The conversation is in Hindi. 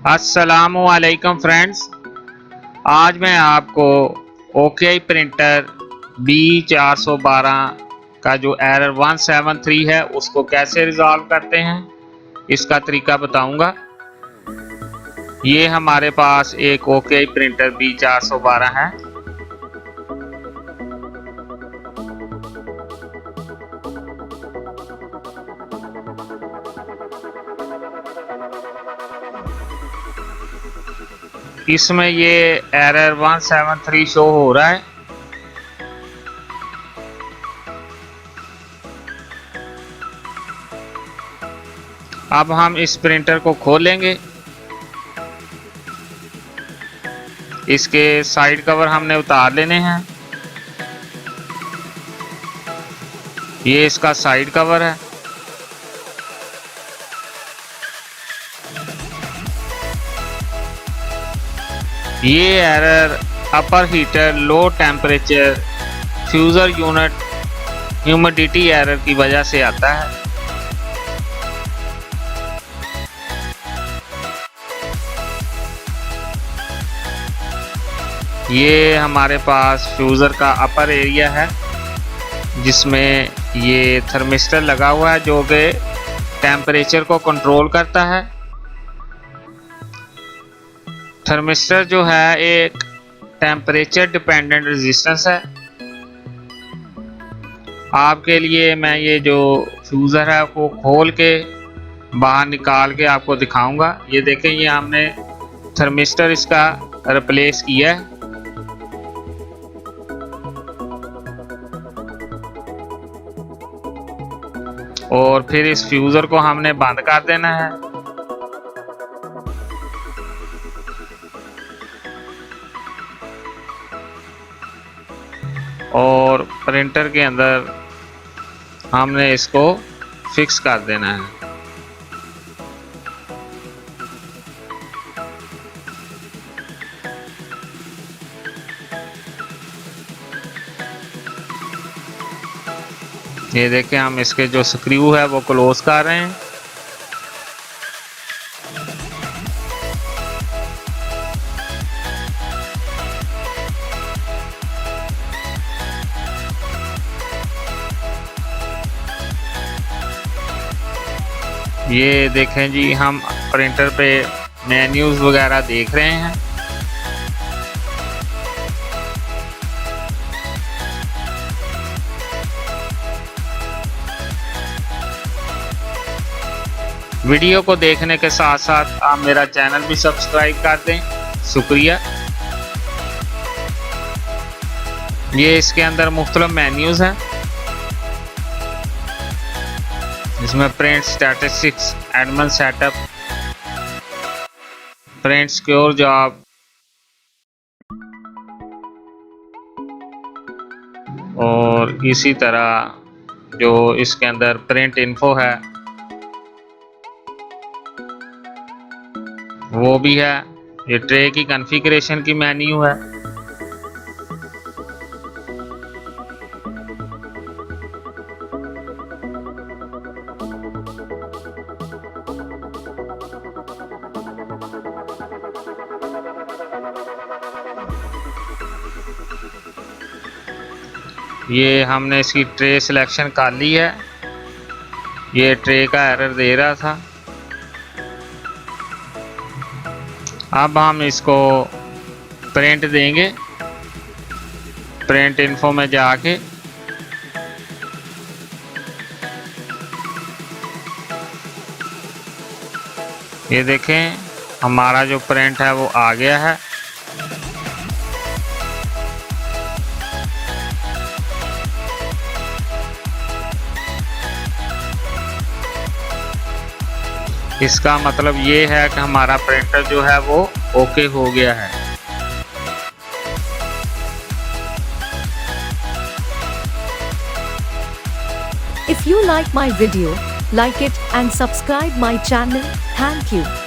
अस्सलामुअलैकुम फ्रेंड्स, आज मैं आपको ओकेआई प्रिंटर B412 का जो एरर 173 है उसको कैसे रिजॉल्व करते हैं इसका तरीका बताऊंगा। ये हमारे पास एक ओकेआई प्रिंटर B412 है। इसमें ये एरर 173 शो हो रहा है। अब हम इस प्रिंटर को खोलेंगे। इसके साइड कवर हमने उतार लेने हैं। ये इसका साइड कवर है। ये error upper heater low temperature fuser unit humidity error की वजह से आता है। ये हमारे पास फ्यूजर का अपर एरिया है जिसमें ये थर्मिस्टर लगा हुआ है जो कि टेम्परेचर को कंट्रोल करता है। थर्मिस्टर जो है एक टेम्परेचर डिपेंडेंट रेजिस्टेंस है। आपके लिए मैं ये जो फ्यूज़र है वो खोल के बाहर निकाल के आपको दिखाऊंगा। ये देखें, ये हमने थर्मिस्टर इसका रिप्लेस किया है। और फिर इस फ्यूज़र को हमने बंद कर देना है। और प्रिंटर के अंदर हमने इसको फिक्स कर देना है। ये देखें, हम इसके जो स्क्रू है वो क्लोज कर रहे हैं। ये देखें जी, हम प्रिंटर पे मेन्यूज वगैरह देख रहे हैं। वीडियो को देखने के साथ साथ आप मेरा चैनल भी सब्सक्राइब कर दें, शुक्रिया। ये इसके अंदर मुख्तलिफ मेन्यूज हैं। इसमें print statistics, admin setup, print secure job और इसी तरह जो इसके अंदर प्रिंट इन्फो है वो भी है। ये ट्रे की कॉन्फ़िगरेशन की मेन्यू है। ये हमने इसकी ट्रे सिलेक्शन कर ली है। ये ट्रे का एरर दे रहा था। अब हम इसको प्रिंट देंगे। प्रिंट इन्फो में जाके ये देखें, हमारा जो प्रिंट है वो आ गया है। इसका मतलब ये है कि हमारा प्रिंटर जो है वो ओके हो गया है। If you like my video, like it and subscribe my channel. Thank you.